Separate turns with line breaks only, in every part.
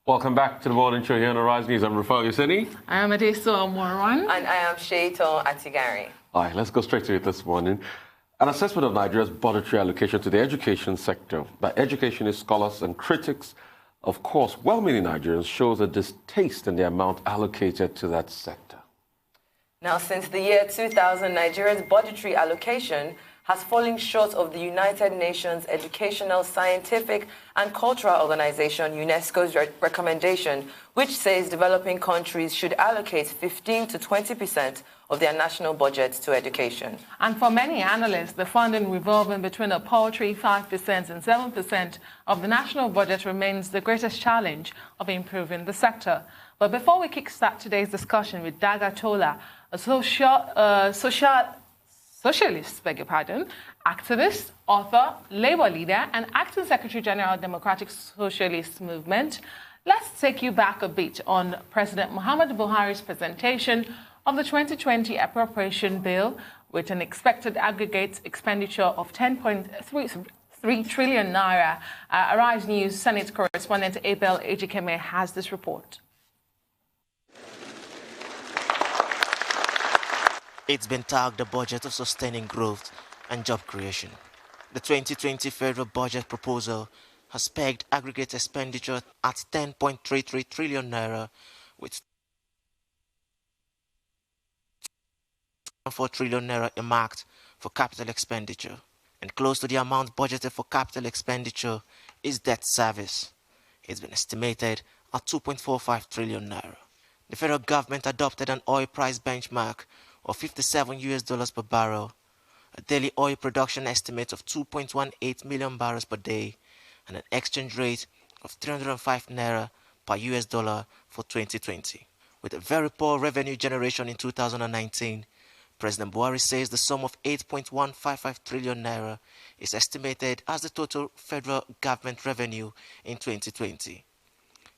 Welcome back to the morning show here on Arise News. I'm Rafal Yoseni.
I am Adeso Omorwan.
And I am Shaiton Atigari.
All right, let's go straight to it this morning. An assessment of Nigeria's budgetary allocation to the education sector by educationists, scholars, and critics, of course, well-meaning Nigerians, shows a distaste in the amount allocated to that sector.
Now, since the year 2000, Nigeria's budgetary allocation has fallen short of the United Nations Educational, Scientific and Cultural Organization, UNESCO's recommendation, which says developing countries should allocate 15 to 20% of their national budgets to education.
And for many analysts, the funding revolving between a paltry 5% and 7% of the national budget remains the greatest challenge of improving the sector. But before we kickstart today's discussion with Dagga Tolar, a socialist, activist, author, Labour leader, and acting Secretary General of Democratic Socialist Movement, let's take you back a bit on President Muhammadu Buhari's presentation of the 2020 appropriation bill with an expected aggregate expenditure of 10.3 trillion naira. Arise News Senate correspondent Abel Ejikeme has this report.
It's been tagged the budget of sustaining growth and job creation. The 2020 federal budget proposal has pegged aggregate expenditure at 10.33 trillion naira, with 4 trillion naira earmarked for capital expenditure. And close to the amount budgeted for capital expenditure is debt service. It's been estimated at 2.45 trillion naira. The federal government adopted an oil price benchmark of $57 per barrel, a daily oil production estimate of 2.18 million barrels per day, and an exchange rate of 305 naira per US dollar for 2020. With a very poor revenue generation in 2019, President Buhari says the sum of 8.155 trillion naira is estimated as the total federal government revenue in 2020,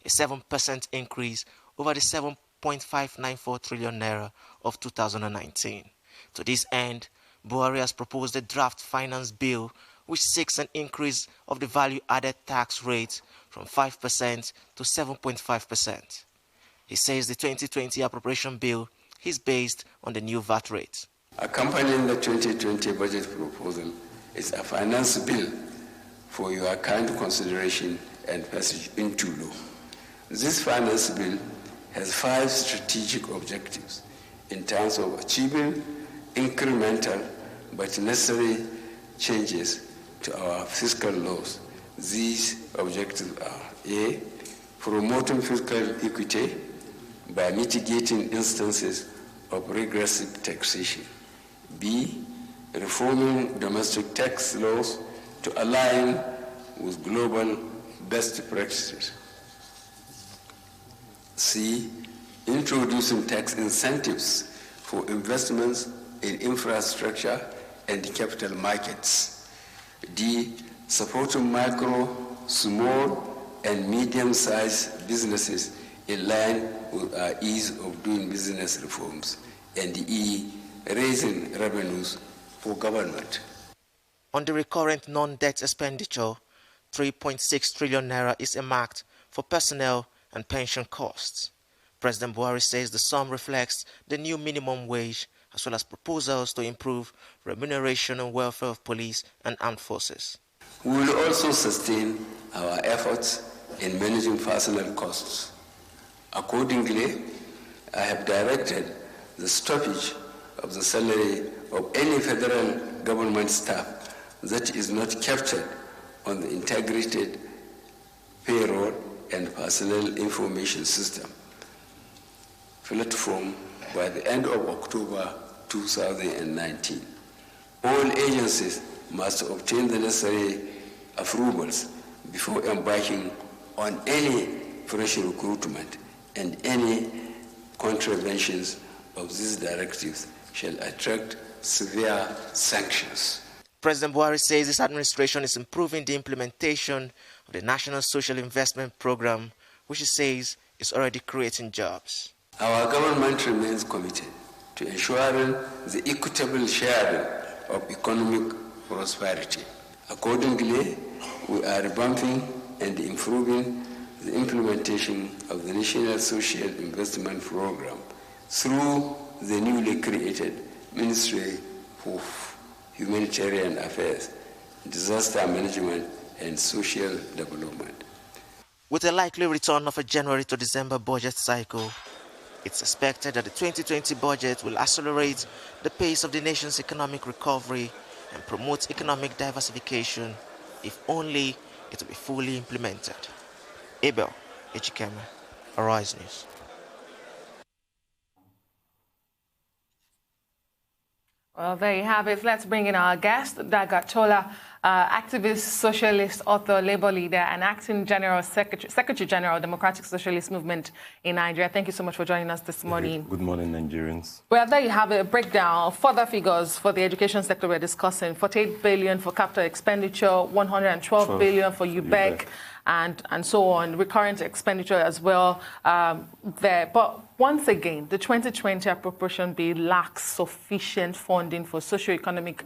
a 7% increase over the 7.594 trillion naira of 2019. To this end, Buhari has proposed a draft finance bill which seeks an increase of the value-added tax rate from 5% to 7.5%. He says the 2020 appropriation bill is based on the new VAT rate.
Accompanying the 2020 budget proposal is a finance bill for your kind consideration and passage into law. This finance bill has 5 strategic objectives in terms of achieving incremental but necessary changes to our fiscal laws. These objectives are: A, promoting fiscal equity by mitigating instances of regressive taxation; B, reforming domestic tax laws to align with global best practices; C, introducing tax incentives for investments in infrastructure and capital markets; D, supporting micro, small, and medium-sized businesses in line with our ease of doing business reforms; and E, raising revenues for government.
On the recurrent non-debt expenditure, 3.6 trillion naira is earmarked for personnel and pension costs. President Buhari says the sum reflects the new minimum wage as well as proposals to improve remuneration and welfare of police and armed forces.
We will also sustain our efforts in managing personnel costs. Accordingly, I have directed the stoppage of the salary of any federal government staff that is not captured on the integrated payroll and personnel information system platform by the end of October 2019. All agencies must obtain the necessary approvals before embarking on any fresh recruitment, and any contraventions of these directives shall attract severe sanctions.
President Buhari says his administration is improving the implementation of the National Social Investment Program, which he says is already creating jobs.
Our government remains committed to ensuring the equitable sharing of economic prosperity. Accordingly, we are revamping and improving the implementation of the National Social Investment Program through the newly created Ministry for Humanitarian Affairs, Disaster Management and Social Development.
With a likely return of a January to December budget cycle, it's expected that the 2020 budget will accelerate the pace of the nation's economic recovery and promote economic diversification if only it will be fully implemented. Abel Ejikeme, Arise News.
Well, there you have it. Let's bring in our guest, Dagga Tolar, activist, socialist, author, labor leader, and acting General Secretary General, Democratic Socialist Movement in Nigeria. Thank you so much for joining us this morning.
Good morning, Nigerians.
Well, there you have a breakdown of further figures for the education sector we're discussing. 48 billion for capital expenditure, 112 billion for UBEC, and so on. Recurrent expenditure as well there. But once again, the 2020 appropriation bill lacks sufficient funding for socio-economic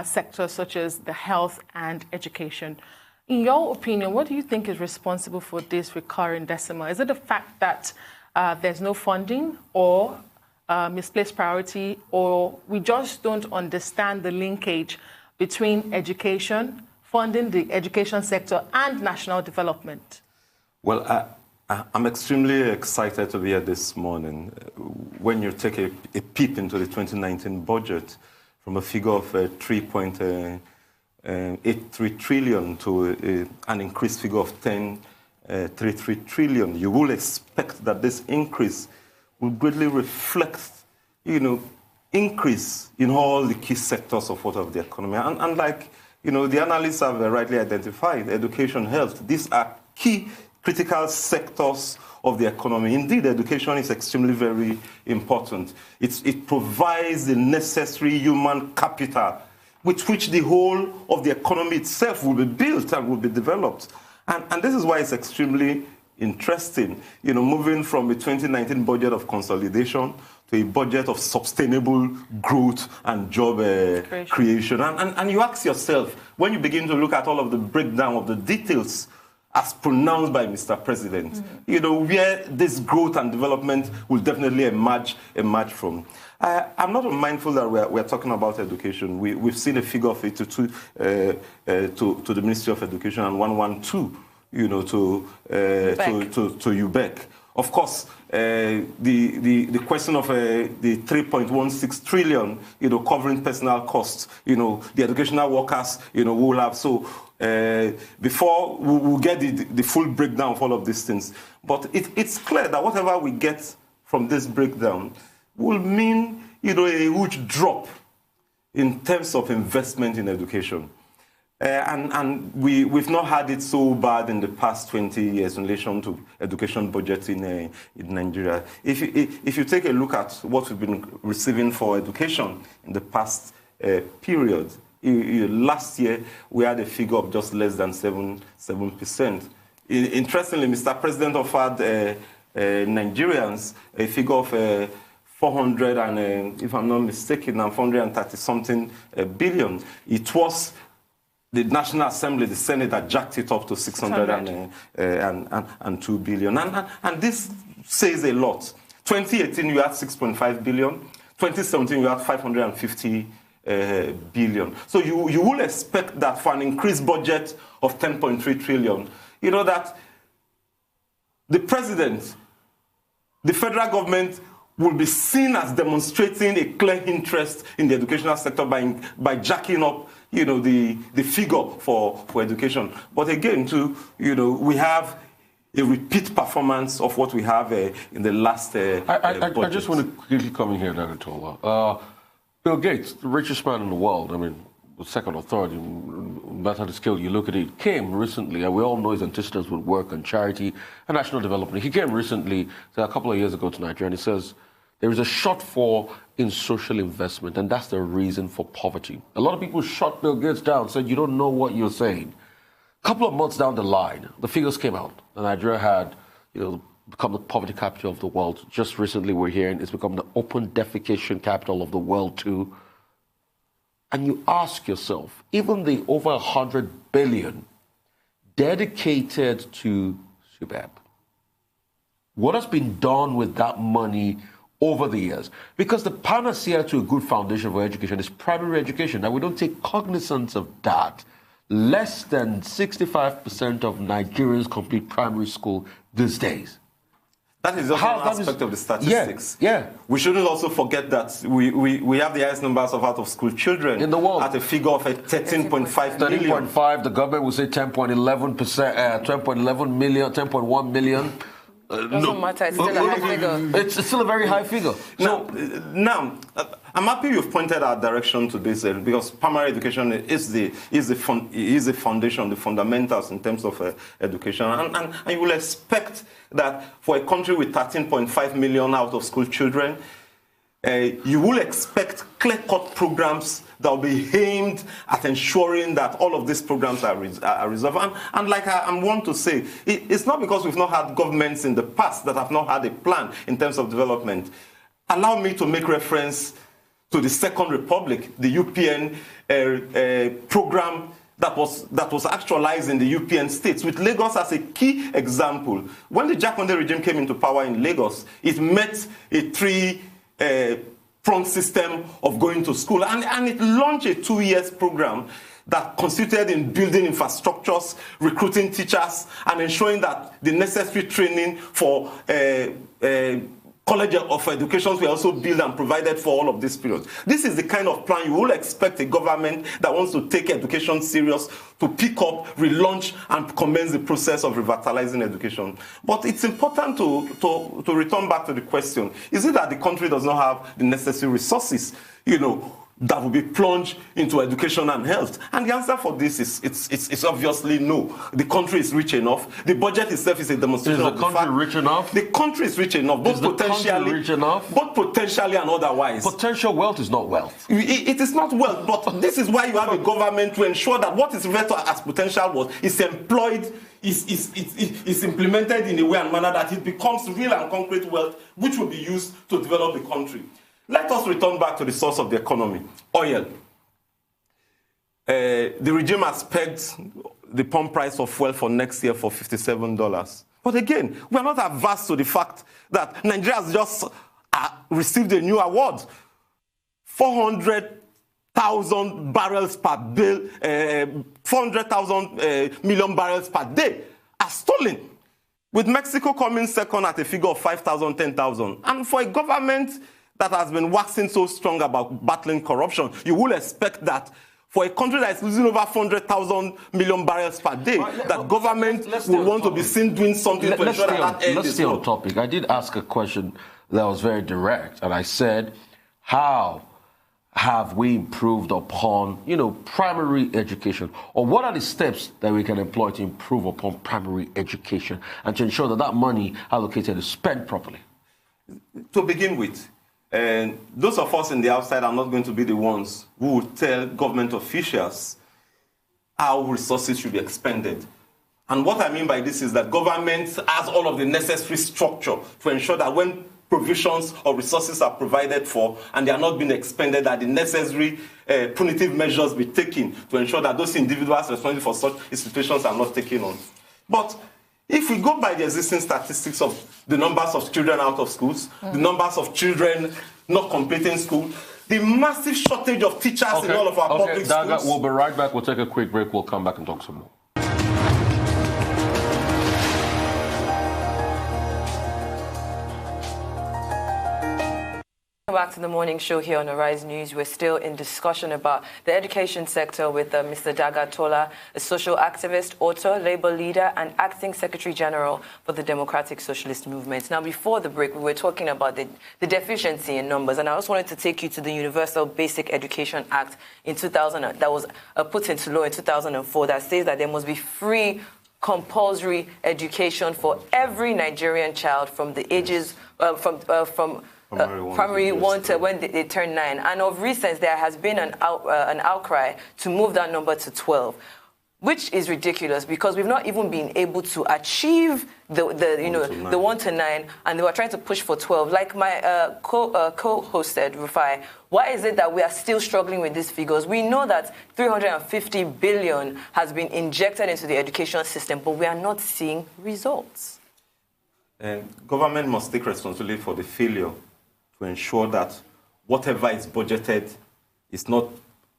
sectors such as the health and education. In your opinion, what do you think is responsible for this recurring decimal? Is it the fact that there's no funding, or misplaced priority, or we just don't understand the linkage between education, funding the education sector, and national development?
Well, I'm extremely excited to be here this morning. When you take a peep into the 2019 budget, from a figure of 3.83 trillion to an increased figure of 10.33 trillion, you will expect that this increase will greatly reflect, increase in all the key sectors of the economy. And like, the analysts have rightly identified, education, health, these are key critical sectors of the economy. Indeed, education is extremely very important. It provides the necessary human capital with which the whole of the economy itself will be built and will be developed. And this is why it's extremely interesting, moving from a 2019 budget of consolidation to a budget of sustainable growth and job creation. And you ask yourself, when you begin to look at all of the breakdown of the details as pronounced by Mr. President, where this growth and development will definitely emerge from. I'm not mindful that we're talking about education. We've seen a figure of 82 to the Ministry of Education and 112, to UBEC. Of course, the question of the 3.16 trillion, covering personal costs, the educational workers, will have. So before we'll get the full breakdown of all of these things. But it's clear that whatever we get from this breakdown will mean, a huge drop in terms of investment in education. And we've not had it so bad in the past 20 years in relation to education budgets in Nigeria. If you take a look at what we've been receiving for education in the past period, last year we had a figure of just less than 7%. Interestingly, Mr. President offered Nigerians a figure of 400 and, if I'm not mistaken, 430-something billion. It was the National Assembly, the Senate, that jacked it up to 602 billion. And this says a lot. 2018, you had 6.5 billion. 2017, you had 550 billion. So you will expect that for an increased budget of 10.3 trillion, that the president, the federal government, will be seen as demonstrating a clear interest in the educational sector by jacking up, the figure for education. But again, too, we have a repeat performance of what we have in the last budget.
I just want to quickly come in here, Dagga Tolar. Bill Gates, the richest man in the world, second or third, no matter the scale you look at it, came recently, and we all know his antecedents with work on charity and national development. He came recently, a couple of years ago to Nigeria, and he says, there is a shortfall in social investment, and that's the reason for poverty. A lot of people shut Bill Gates down, said, you don't know what you're saying. A couple of months down the line, the figures came out, and Nigeria had, become the poverty capital of the world. Just recently, we're hearing it's become the open defecation capital of the world, too. And you ask yourself, even the over 100 billion dedicated to Superb. What has been done with that money over the years? Because the panacea to a good foundation for education is primary education, and we don't take cognizance of that. Less than 65% of Nigerians complete primary school these days.
That is just one aspect of the statistics.
Yeah.
We shouldn't also forget that we have the highest numbers of out-of-school children
in the world
at a figure of 13.5 million.
13.5. The government will say 10.11%, 10.11 million, 10.1 million.
Doesn't matter. It's still a high figure.
It's still a very high figure.
Now, I'm happy you've pointed our direction to this because primary education is the foundation, the fundamentals in terms of education, and you will expect that for a country with 13.5 million out-of-school children, you will expect clear-cut programs that will be aimed at ensuring that all of these programs are resolved. And like I'm want to say, it's not because we've not had governments in the past that have not had a plan in terms of development. Allow me to make reference to the Second Republic, the UPN program that was actualized in the UPN states, with Lagos as a key example. When the Jakonde regime came into power in Lagos, it met a three-pronged system of going to school, and it launched a 2-year program that consisted in building infrastructures, recruiting teachers, and ensuring that the necessary training for College of Education were also built and provided for all of this period. This is the kind of plan you will expect a government that wants to take education serious to pick up, relaunch, and commence the process of revitalizing education. But it's important to return back to the question, is it that the country does not have the necessary resources, that will be plunged into education and health? And the answer for this is it's obviously no. The country is rich enough. The budget itself is a demonstration of the fact. Is the country rich enough? The country is rich enough, both potentially and otherwise.
Potential wealth is not wealth.
It is not wealth, but this is why you have a government to ensure that what is referred to as potential wealth is employed, is implemented in a way and manner that it becomes real and concrete wealth, which will be used to develop the country. Let us return back to the source of the economy, oil. The regime has pegged the pump price of fuel for next year for $57. But again, we are not averse to the fact that Nigeria has just received a new award. 400,000 barrels per day, 400,000 million barrels per day are stolen, with Mexico coming second at a figure of 5,000, 10,000. And for a government that has been waxing so strong about battling corruption, you will expect that for a country that is losing over 400,000 million barrels per day, government will want to be seen doing something to ensure that end is.
Let's stay on topic. I did ask a question that was very direct, and I said, how have we improved upon, primary education? Or what are the steps that we can employ to improve upon primary education and to ensure that that money allocated is spent properly?
To begin with, and those of us in the outside are not going to be the ones who will tell government officials how resources should be expended. And what I mean by this is that government has all of the necessary structure to ensure that when provisions or resources are provided for and they are not being expended, that the necessary punitive measures be taken to ensure that those individuals responsible for such institutions are not taken on. But if we go by the existing statistics of the numbers of children out of schools, the numbers of children not completing school, the massive shortage of teachers in all of our public schools.
We'll be right back. We'll take a quick break. We'll come back and talk some more.
Welcome back to the morning show here on Arise News. We're still in discussion about the education sector with Mr. Dagga Tolar, a social activist, author, labor leader, and acting secretary general for the Democratic Socialist Movement. Now, before the break, we were talking about the deficiency in numbers, and I just wanted to take you to the Universal Basic Education Act in 2000 that was put into law in 2004 that says that there must be free compulsory education for every Nigerian child from the ages primary one to when they turn 9. And of recent, there has been an outcry to move that number to 12. which is ridiculous because we've not even been able to achieve the 1 to 9, and they were trying to push for 12. Like my co-host said, Rufai, why is it that we are still struggling with these figures? We know that 350 billion has been injected into the education system, but we are not seeing results.
Government must take responsibility for the failure to ensure that whatever is budgeted is not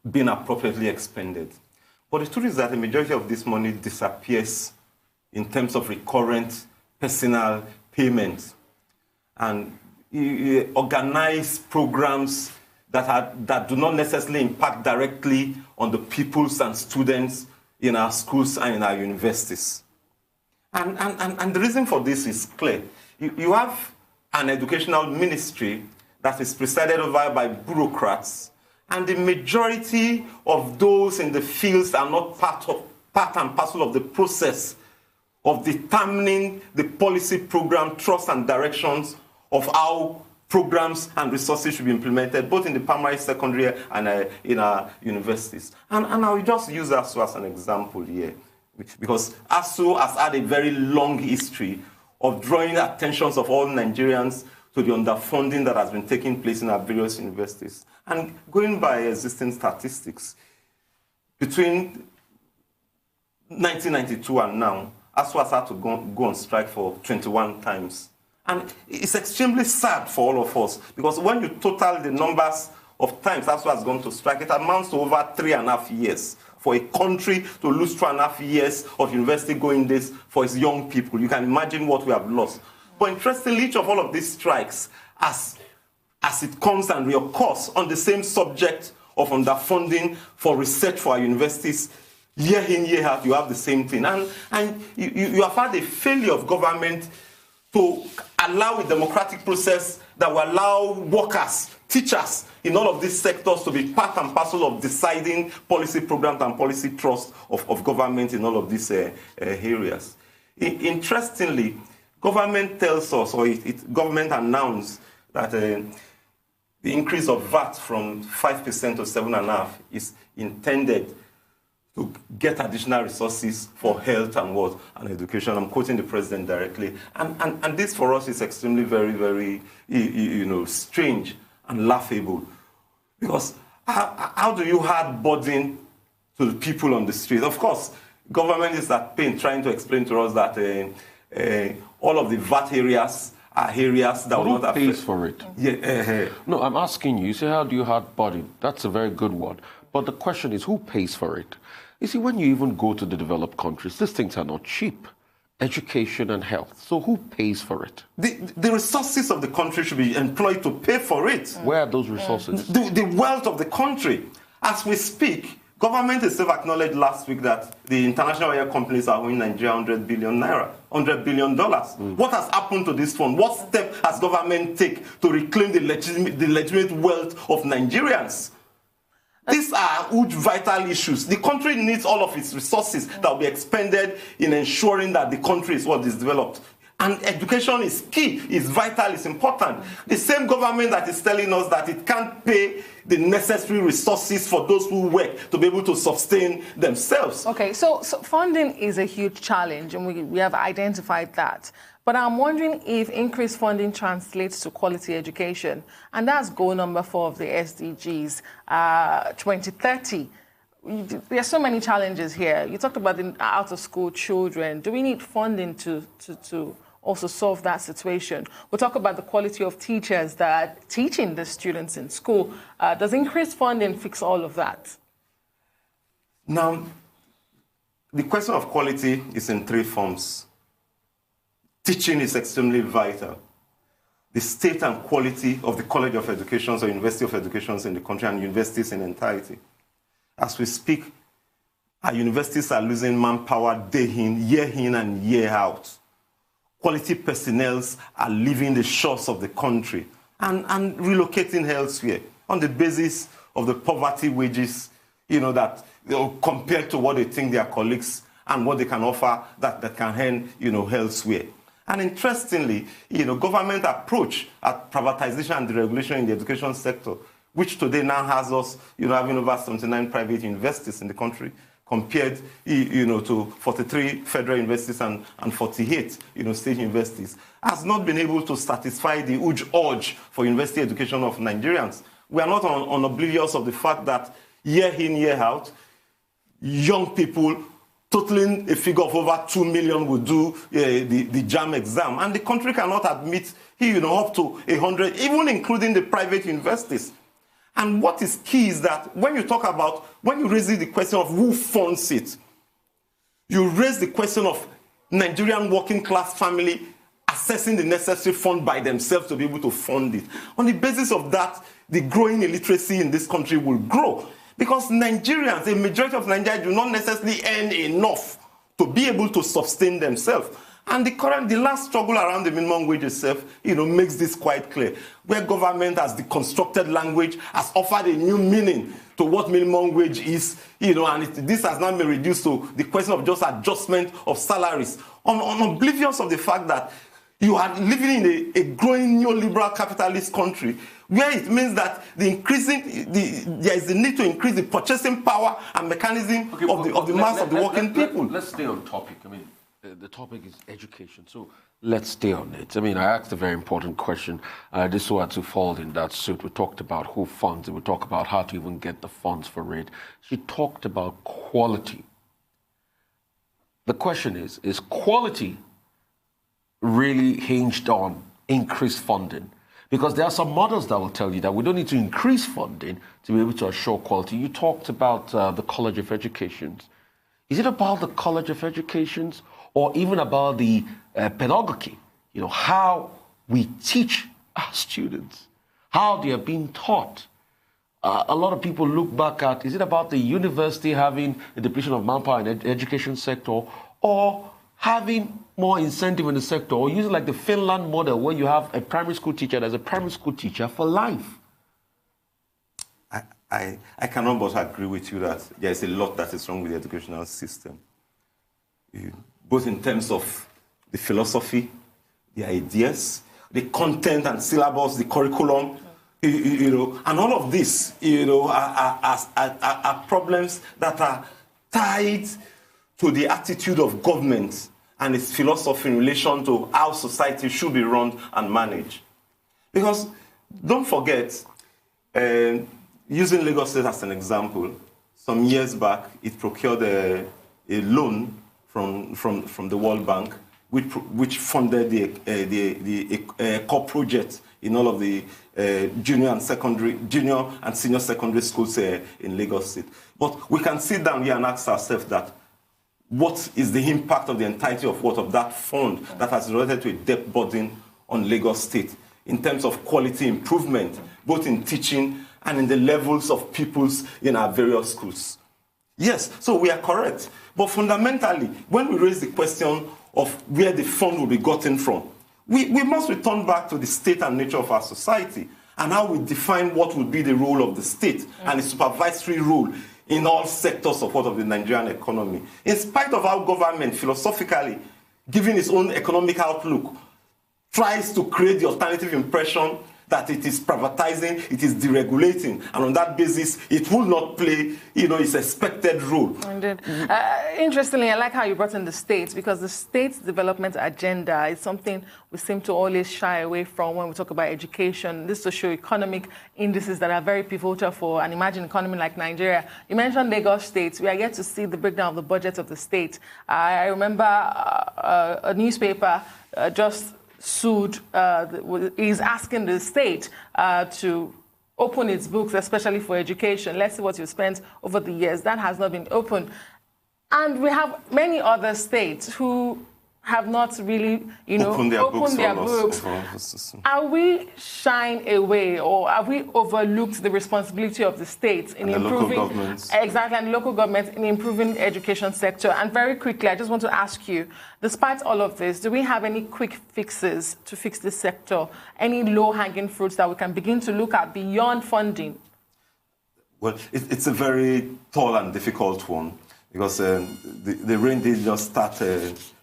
being appropriately expended. But the truth is that the majority of this money disappears in terms of recurrent personal payments and organized programs that do not necessarily impact directly on the pupils and students in our schools and in our universities. And the reason for this is clear. You have an educational ministry that is presided over by bureaucrats, and the majority of those in the fields are not part and parcel of the process of determining the policy program, thrust and directions of how programs and resources should be implemented, both in the primary, secondary, and in our universities. And I will just use ASU as an example here, because ASU has had a very long history of drawing attentions of all Nigerians to the underfunding that has been taking place in our various universities. And going by existing statistics, between 1992 and now, ASU has had to go on strike for 21 times. And it's extremely sad for all of us, because when you total the numbers of times ASU has gone to strike, it amounts to over 3.5 years. For a country to lose 2.5 years of university going days for its young people, you can imagine what we have lost. But interestingly, each of all of these strikes, as it comes and reoccurs on the same subject of underfunding for research for our universities, year in, year out, you have the same thing. And you have had a failure of government to allow a democratic process that will allow workers, teachers in all of these sectors to be part and parcel of deciding policy programs and policy trust of government in all of these areas. Interestingly, government tells us, or government announced that the increase of VAT from 5% to 7.5% is intended to get additional resources for health and education. I'm quoting the president directly. And this for us is extremely very, very, strange and laughable. Because how do you add burden to the people on the street? Of course, government is at pain trying to explain to us that all of the VAT areas are areas that will not affect.
Who pays for it?
Yeah,
No, I'm asking you. You say, how do you add burden? That's a very good one. But the question is, who pays for it? You see, when you even go to the developed countries, these things are not cheap. Education and health. So who pays for it?
The resources of the country should be employed to pay for it.
Where are those resources?
The wealth of the country. As we speak, government itself acknowledged last week that the international oil companies are owing Nigeria 100 billion naira, $100 billion. What has happened to this fund? What step has government taken to reclaim the legitimate wealth of Nigerians? These are huge, vital issues. The country needs all of its resources that will be expended in ensuring that the country is what is developed. And education is key, it's vital, it's important. The same government that is telling us that it can't pay the necessary resources for those who work to be able to sustain themselves.
Okay, so funding is a huge challenge, and we have identified that. But I'm wondering if increased funding translates to quality education. And that's goal number 4 of the SDGs, 2030. There are so many challenges here. You talked about the out-of-school children. Do we need funding to also solve that situation? We'll talk about the quality of teachers that are teaching the students in school. Does increased funding fix all of that?
Now, the question of quality is in 3 forms. Teaching is extremely vital. The state and quality of the College of Education or University of Education in the country and universities in entirety. As we speak, our universities are losing manpower day in, year in and year out. Quality personnel are leaving the shores of the country and relocating elsewhere on the basis of the poverty wages, compared to what they think their colleagues and what they can offer that can earn, elsewhere. And interestingly, government approach at privatization and deregulation in the education sector, which today now has us, having over 79 private universities in the country, compared, to 43 federal universities and 48, state universities, has not been able to satisfy the huge urge for university education of Nigerians. We are not oblivious of the fact that year in, year out, young people, totaling a figure of over 2 million, will do the JAM exam. And the country cannot admit, up to 100, even including the private universities. And what is key is that when you raise the question of who funds it, you raise the question of Nigerian working class family assessing the necessary fund by themselves to be able to fund it. On the basis of that, the growing illiteracy in this country will grow. Because Nigerians, a majority of Nigerians, do not necessarily earn enough to be able to sustain themselves. And the last struggle around the minimum wage itself, makes this quite clear. Where government has deconstructed language, has offered a new meaning to what minimum wage is, and this has now been reduced to the question of just adjustment of salaries. Oblivious of the fact that you are living in a growing neoliberal capitalist country, where it means that there is the need to increase the purchasing power and mechanism of the mass of the working people.
Let's stay on topic. The topic is education, so let's stay on it. I asked a very important question. This was to fall in that suit. We talked about who funds it. We talked about how to even get the funds for it. She talked about quality. The question is quality really hinged on increased funding? Because there are some models that will tell you that we don't need to increase funding to be able to assure quality. You talked about the College of Educations. Is it about the College of Educations or even about the pedagogy? How we teach our students, how they are being taught. A lot of people look back at, is it about the university having a depletion of manpower in the education sector, or having more incentive in the sector, or using like the Finland model where you have a primary school teacher that's a primary school teacher for life?
I cannot but agree with you that there is a lot that is wrong with the educational system, both in terms of the philosophy, the ideas, the content and syllabus, the curriculum, and all of this, are problems that are tied to the attitude of government and its philosophy in relation to how society should be run and managed. Because don't forget, using Lagos State as an example, some years back, it procured a loan from the World Bank, which funded the core project in all of the junior and senior secondary schools in Lagos State. But we can sit down here and ask ourselves that what is the impact of the entirety of that fund that has related to a debt burden on Lagos State in terms of quality improvement, both in teaching and in the levels of pupils in our various schools? Yes, so we are correct. But fundamentally, when we raise the question of where the fund will be gotten from, we must return back to the state and nature of our society and how we define what would be the role of the state and the supervisory role in all sectors of the Nigerian economy. In spite of how government, philosophically, given its own economic outlook, tries to create the alternative impression that it is privatizing, it is deregulating, and on that basis, it will not play, its expected role.
Indeed. Interestingly, I like how you brought in the states, because the state's development agenda is something we seem to always shy away from when we talk about education. These socio-economic indices that are very pivotal for an emerging economy like Nigeria. You mentioned Lagos State. We are yet to see the breakdown of the budget of the state. I remember a newspaper just sued, is asking the state to open its books, especially for education. Let's see what you spent over the years. That has not been opened. And we have many other states who have not really, opened their books. Are we shying away, or have we overlooked the responsibility of the states in improving local governments? Exactly, and local governments in improving the education sector? And very quickly, I just want to ask you, despite all of this, do we have any quick fixes to fix this sector? Any low-hanging fruits that we can begin to look at beyond funding?
Well, it's a very tall and difficult one, because the rain did just start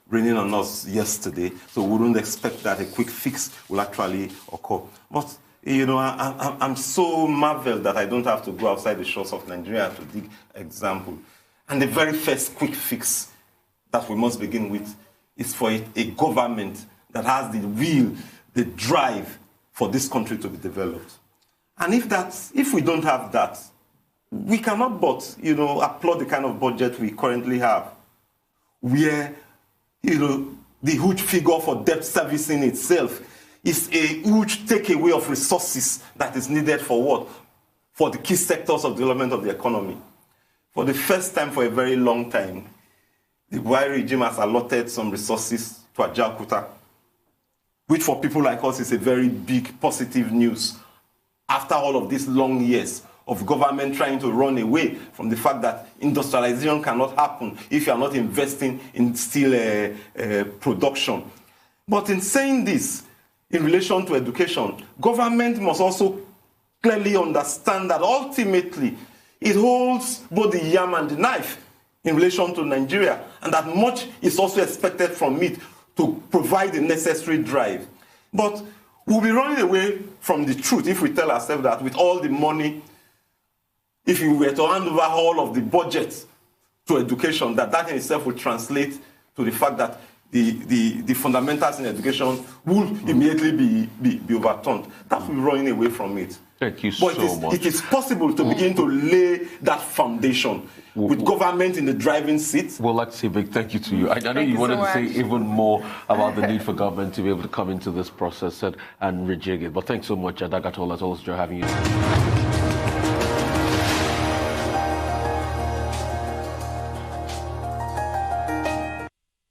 raining on us yesterday, so we wouldn't expect that a quick fix will actually occur. But, I'm so marveled that I don't have to go outside the shores of Nigeria to dig example. And the very first quick fix that we must begin with is for a government that has the will, the drive for this country to be developed. And if we don't have that, we cannot but, applaud the kind of budget we currently have, where, the huge figure for debt servicing itself is a huge takeaway of resources that is needed for what? For the key sectors of development of the economy. For the first time for a very long time, the Buhari regime has allotted some resources to Ajaokuta, which for people like us is a very big positive news after all of these long years of government trying to run away from the fact that industrialization cannot happen if you are not investing in steel production. But in saying this, in relation to education, government must also clearly understand that ultimately it holds both the yam and the knife in relation to Nigeria, and that much is also expected from it to provide the necessary drive. But we'll be running away from the truth if we tell ourselves that with all the money, if we were to hand over all of the budget to education, that in itself will translate to the fact that the fundamentals in education will immediately be overturned. That we're running away from it.
Thank you so much.
It is possible to begin to lay that foundation with government in the driving seat.
Well, like to say a big thank you to you. I know you wanted to say even more about the need for government to be able to come into this process and rejig it. But thanks so much, Dagga Tolar. It's always a joy having you.